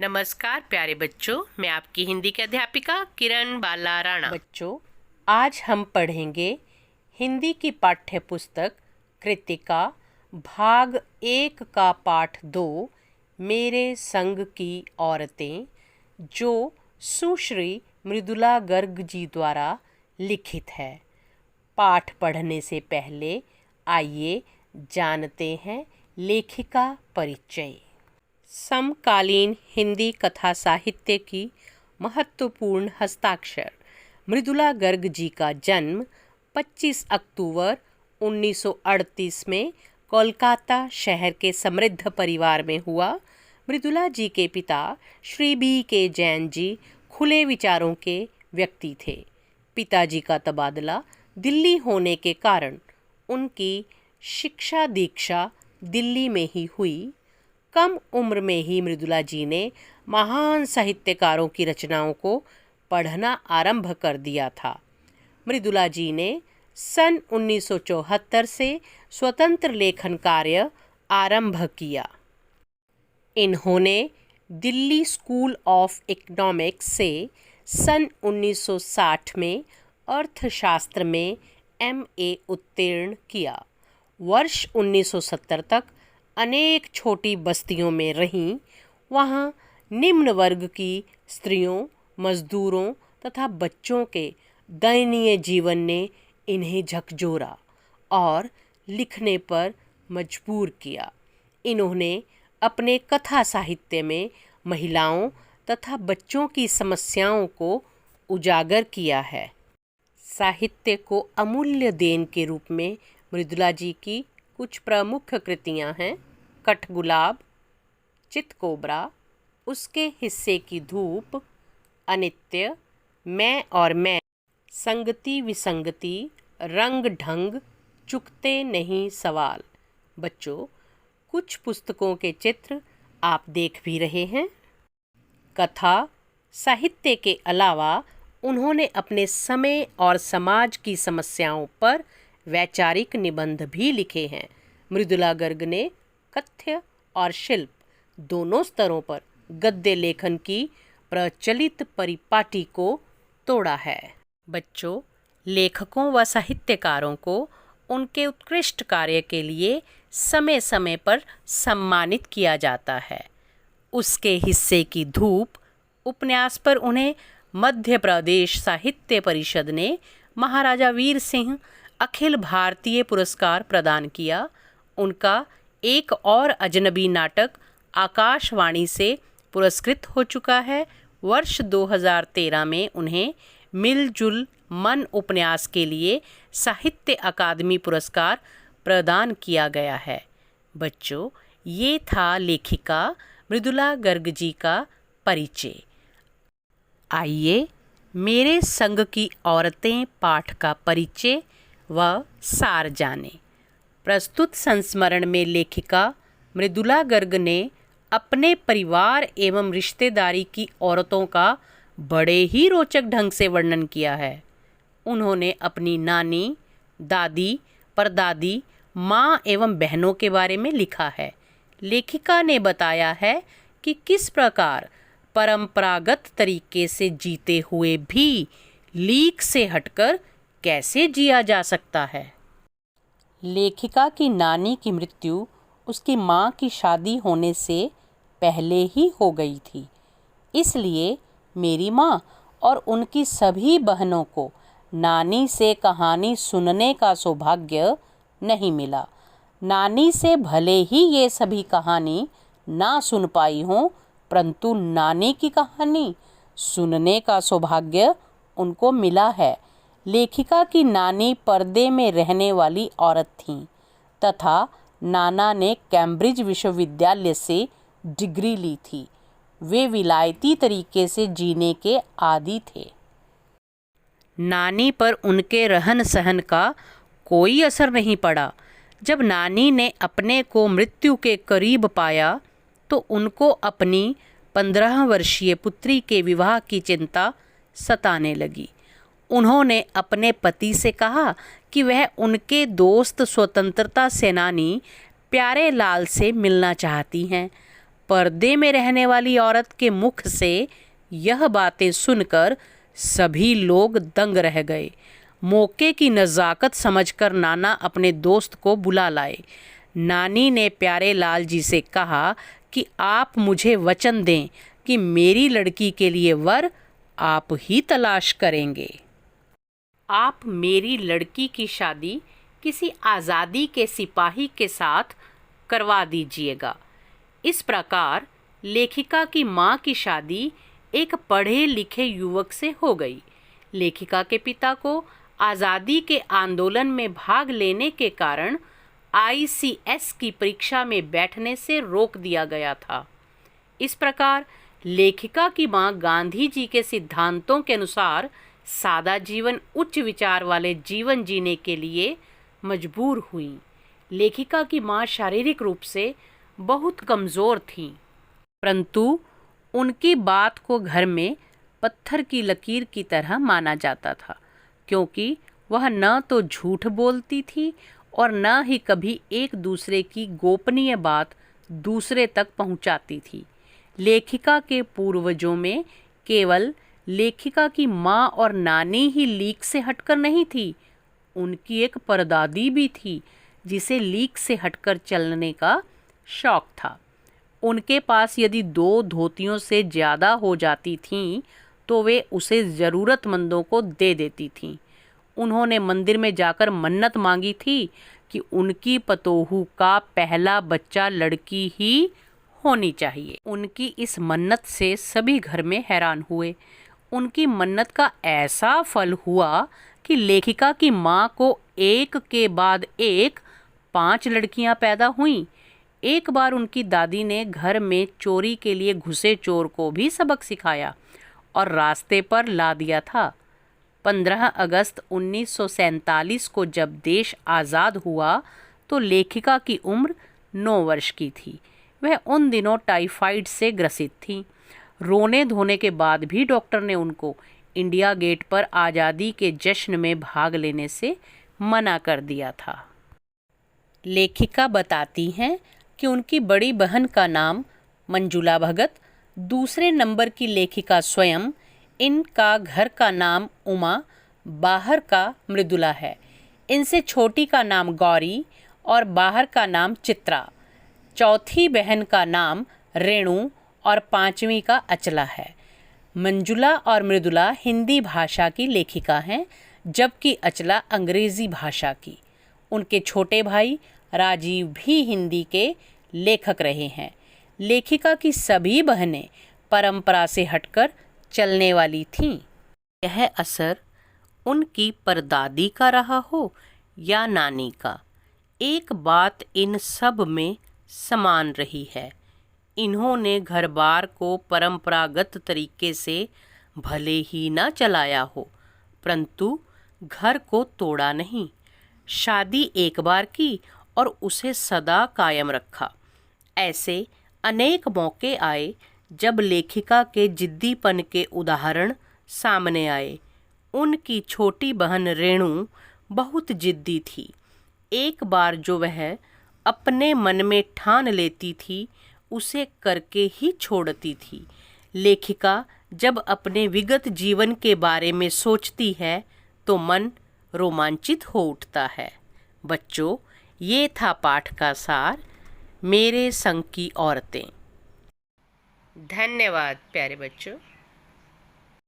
नमस्कार प्यारे बच्चों, मैं आपकी हिंदी की अध्यापिका किरण बाला राणा। बच्चों, आज हम पढ़ेंगे हिंदी की पाठ्य पुस्तक कृतिका भाग 1 का पाठ 2 मेरे संग की औरतें, जो सुश्री मृदुला गर्ग जी द्वारा लिखित है। पाठ पढ़ने से पहले आइए जानते हैं लेखिका परिचय। समकालीन हिंदी कथा साहित्य की महत्वपूर्ण हस्ताक्षर मृदुला गर्ग जी का जन्म 25 अक्टूबर 1938 में कोलकाता शहर के समृद्ध परिवार में हुआ। मृदुला जी के पिता श्री B.K. जैन जी खुले विचारों के व्यक्ति थे। पिताजी का तबादला दिल्ली होने के कारण उनकी शिक्षा दीक्षा दिल्ली में ही हुई। कम उम्र में ही मृदुला जी ने महान साहित्यकारों की रचनाओं को पढ़ना आरंभ कर दिया था। मृदुला जी ने सन 1974 से स्वतंत्र लेखन कार्य आरंभ किया। इन्होंने दिल्ली स्कूल ऑफ इकोनॉमिक्स से सन 1960 में अर्थशास्त्र में MA उत्तीर्ण किया। वर्ष 1970 तक अनेक छोटी बस्तियों में रहीं। वहाँ निम्न वर्ग की स्त्रियों, मजदूरों तथा बच्चों के दयनीय जीवन ने इन्हें झकझोरा और लिखने पर मजबूर किया। इन्होंने अपने कथा साहित्य में महिलाओं तथा बच्चों की समस्याओं को उजागर किया है। साहित्य को अमूल्य देन के रूप में मृदुला जी की कुछ प्रमुख कृतियां हैं: कठगुलाब, चितकोबरा, उसके हिस्से की धूप, अनित्य, मैं और मैं, संगति विसंगति, रंग ढंग, चुकते नहीं सवाल। बच्चों, कुछ पुस्तकों के चित्र आप देख भी रहे हैं। कथा साहित्य के अलावा उन्होंने अपने समय और समाज की समस्याओं पर वैचारिक निबंध भी लिखे हैं। मृदुला गर्ग ने कथ्य और शिल्प दोनों स्तरों पर गद्य लेखन की प्रचलित परिपाटी को तोड़ा है। बच्चों, लेखकों व साहित्यकारों को उनके उत्कृष्ट कार्य के लिए समय समय पर सम्मानित किया जाता है। उसके हिस्से की धूप उपन्यास पर उन्हें मध्य प्रदेश साहित्य परिषद ने महाराजा वीर सिंह अखिल भारतीय पुरस्कार प्रदान किया। उनका एक और अजनबी नाटक आकाशवाणी से पुरस्कृत हो चुका है। वर्ष 2013 में उन्हें मिलजुल मन उपन्यास के लिए साहित्य अकादमी पुरस्कार प्रदान किया गया है। बच्चों, ये था लेखिका मृदुला गर्ग जी का परिचय। आइए मेरे संग की औरतें पाठ का परिचय व सार जाने। प्रस्तुत संस्मरण में लेखिका मृदुला गर्ग ने अपने परिवार एवं रिश्तेदारी की औरतों का बड़े ही रोचक ढंग से वर्णन किया है। उन्होंने अपनी नानी, दादी, परदादी, माँ एवं बहनों के बारे में लिखा है। लेखिका ने बताया है कि किस प्रकार परंपरागत तरीके से जीते हुए भी लीक से हटकर कैसे जिया जा सकता है। लेखिका की नानी की मृत्यु उसकी माँ की शादी होने से पहले ही हो गई थी। इसलिए मेरी माँ और उनकी सभी बहनों को नानी से कहानी सुनने का सौभाग्य नहीं मिला। नानी से भले ही ये सभी कहानी ना सुन पाई हों, परंतु नानी की कहानी सुनने का सौभाग्य उनको मिला है। लेखिका की नानी पर्दे में रहने वाली औरत थीं तथा नाना ने कैम्ब्रिज विश्वविद्यालय से डिग्री ली थी। वे विलायती तरीके से जीने के आदी थे। नानी पर उनके रहन सहन का कोई असर नहीं पड़ा। जब नानी ने अपने को मृत्यु के करीब पाया तो उनको अपनी 15 वर्षीय पुत्री के विवाह की चिंता सताने लगी। उन्होंने अपने पति से कहा कि वह उनके दोस्त स्वतंत्रता सेनानी प्यारे लाल से मिलना चाहती हैं, पर्दे में रहने वाली औरत के मुख से यह बातें सुनकर सभी लोग दंग रह गए। मौके की नज़ाकत समझकर नाना अपने दोस्त को बुला लाए। नानी ने प्यारे लाल जी से कहा कि आप मुझे वचन दें कि मेरी लड़की के लिए वर आप ही तलाश करेंगे। आप मेरी लड़की की शादी किसी आज़ादी के सिपाही के साथ करवा दीजिएगा। इस प्रकार लेखिका की माँ की शादी एक पढ़े लिखे युवक से हो गई। लेखिका के पिता को आज़ादी के आंदोलन में भाग लेने के कारण ICS की परीक्षा में बैठने से रोक दिया गया था। इस प्रकार लेखिका की माँ गांधी जी के सिद्धांतों के अनुसार सादा जीवन, उच्च विचार वाले जीवन जीने के लिए मजबूर हुई। लेखिका की माँ शारीरिक रूप से बहुत कमज़ोर थीं, परंतु उनकी बात को घर में पत्थर की लकीर की तरह माना जाता था, क्योंकि वह न तो झूठ बोलती थी और न ही कभी एक दूसरे की गोपनीय बात दूसरे तक पहुंचाती थी। लेखिका के पूर्वजों में केवल लेखिका की माँ और नानी ही लीक से हटकर नहीं थी, उनकी एक परदादी भी थी जिसे लीक से हटकर चलने का शौक था। उनके पास यदि 2 धोतियों से ज़्यादा हो जाती थीं तो वे उसे ज़रूरतमंदों को दे देती थीं। उन्होंने मंदिर में जाकर मन्नत मांगी थी कि उनकी पतोहू का पहला बच्चा लड़की ही होनी चाहिए। उनकी इस मन्नत से सभी घर में हैरान हुए। उनकी मन्नत का ऐसा फल हुआ कि लेखिका की माँ को एक के बाद एक 5 लड़कियां पैदा हुईं। एक बार उनकी दादी ने घर में चोरी के लिए घुसे चोर को भी सबक सिखाया और रास्ते पर ला दिया था। 15 अगस्त 1947 को जब देश आज़ाद हुआ तो लेखिका की उम्र 9 वर्ष की थी। वह उन दिनों टाइफाइड से ग्रसित थी। रोने धोने के बाद भी डॉक्टर ने उनको इंडिया गेट पर आज़ादी के जश्न में भाग लेने से मना कर दिया था। लेखिका बताती हैं कि उनकी बड़ी बहन का नाम मंजुला भगत, दूसरे नंबर की लेखिका स्वयं, इनका घर का नाम उमा, बाहर का मृदुला है। इनसे छोटी का नाम गौरी और बाहर का नाम चित्रा। चौथी बहन का नाम रेणु और 5वीं का अचला है। मंजुला और मृदुला हिंदी भाषा की लेखिका हैं, जबकि अचला अंग्रेज़ी भाषा की। उनके छोटे भाई राजीव भी हिंदी के लेखक रहे हैं। लेखिका की सभी बहनें परंपरा से हटकर चलने वाली थीं। यह असर उनकी परदादी का रहा हो या नानी का, एक बात इन सब में समान रही है। इन्होंने घर बार को परंपरागत तरीके से भले ही न चलाया हो, परंतु घर को तोड़ा नहीं। शादी एक बार की और उसे सदा कायम रखा। ऐसे अनेक मौके आए जब लेखिका के जिद्दीपन के उदाहरण सामने आए। उनकी छोटी बहन रेणु बहुत जिद्दी थी। एक बार जो वह अपने मन में ठान लेती थी उसे करके ही छोड़ती थी। लेखिका जब अपने विगत जीवन के बारे में सोचती है तो मन रोमांचित हो उठता है। बच्चों, ये था पाठ का सार, मेरे संग की औरतें। धन्यवाद प्यारे बच्चों।